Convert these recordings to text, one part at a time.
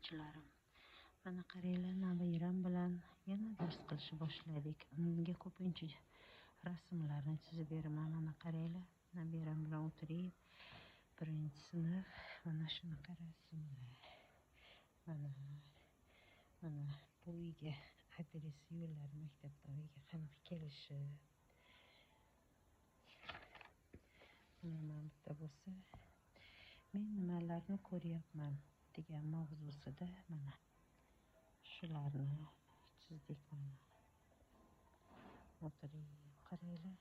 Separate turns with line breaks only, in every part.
o'quvchilarim, mana qaranglar, nabiram bilan yana dars qilishni boshladik. Unga ko'pincha rasmlarni chizib beraman. Mana qaranglar, nabiram bilan o'tirib, 1-sinf mana shunaqa rasmlar. Mana bu uyga adres yo'llari, maktabdan uyga qanaqa kelishi. Mana bitta bo'lsa, men nimalarni ko'ryapman degan mavzusida mana shularni chizdik. Mana o'tirib qaranglar.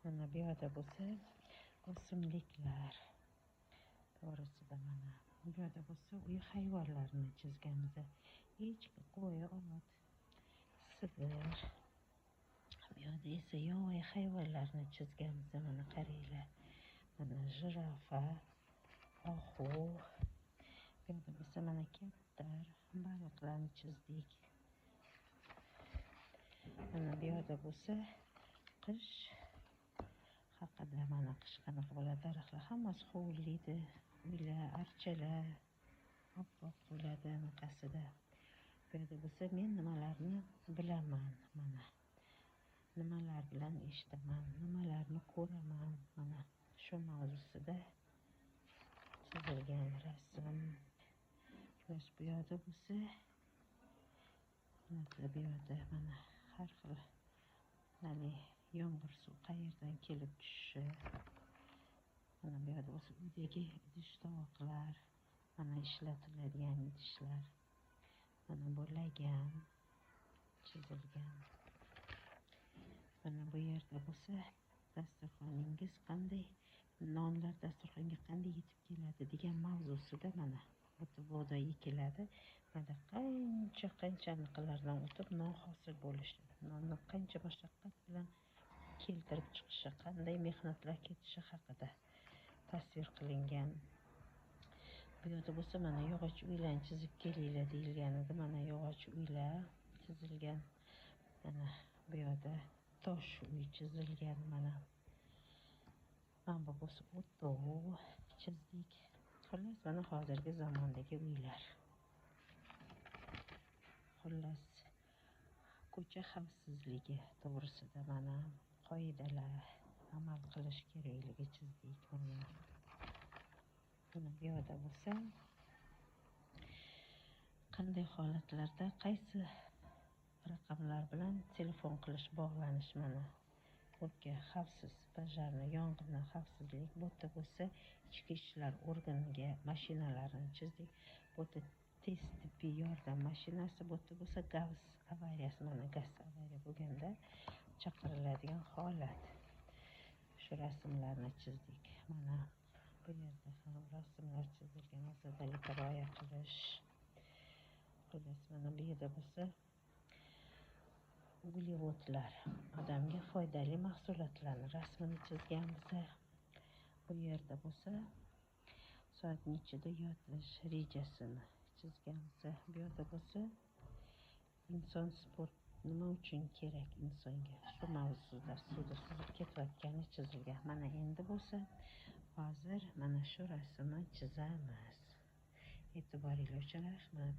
Mana bu yerda bo'lsa o'simliklar to'g'risida, mana bu yerda bo'lsa uy hayvonlarini chizganmiz. Echki, qo'y, ot, sigir. Bu yerda esa yovvoyi hayvonlarni chizganmiz. Mana qaranglar. Mana jirafa, oxu. Bu yerda bo'lsa mana kaptar, baliqlarni chizdik. Mana bu yerda bo'lsa qish haqida, mana qish qanaqa bo'ladi, daraxtlar hammasi hovliydi, uylar, archalar oppoq bo'ladi anaqasida. Bu yerda bo'lsa men nimalarni bilaman, mana nimalar bilan eshitaman, nimalarni ko'raman, mana shu mavzusida chizilgan rasm. Plus bu yerda bo'lsa bu yerda mana har xil yomg'ir suv qayerdan kelib tushishi. Mana bu yerda bo'lsa uydagi idish-tovoqlar, mana ishlatiladigan idishlar. Mana bu lagan chizilgan. Mana bu yerda bo'lsa dasturxoningiz qanday, nonlar dasturxonga qanday yetib keladi degan mavzusida mana bug'doy ekiladi. Mana qancha anaqalardan o'tib non hosil bo'lishi, nonni qancha mashaqqat bilan keltirib chiqishi, qanday mehnatlar ketishi haqida tasvir qilingan. Bu yerda bo'lsa mana yog'och uylarni chizib kelinglar deyilgan edi. Mana yog'och uylar chizilgan. Mana bu yerda tosh uy chizilgan. Mana bu bo'lsa o'tov chizdik. Xullas, mana hozirgi zamondagi uylar. Xullas, ko'cha xavfsizligi to'g'risida mana qoidalar amal qilish kerakligi chizdik. Mana bu yerda bo'lsa qanday holatlarda qaysi raqamlar bilan telefon qilish, bog'lanish, mana o'tga xavfsiz bajarma, yong'indan xavfsizlik. Bu yerda bo'lsa ichki ishlar organiga mashinalarini chizdik. Bu yerda tez tibbiy yordam mashinasi, bu yerda bo'lsa gaz avariyasi, mana gaz avariya bo'lganda chaqiriladigan holat. Shu rasmlarni chizdik. Mana bu yerda ham rasmlar chizilgan, ozodalikka rioya qilish. Xullas, mana bu yerda bo'lsa uglevodlar, odamga foydali mahsulotlarni rasmini chizganmiz. Bu yerda bo'lsa soat nechida yotish rejasini chizganmiz. Bu yerda bo'lsa inson sport nima uchun kerak insonga, shu mavzuda suvda suzib ketayotgani chizilgan. Mana endi bo'lsa hozir mana shu rasmni chizamiz. E'tiboringlar uchun rahmat.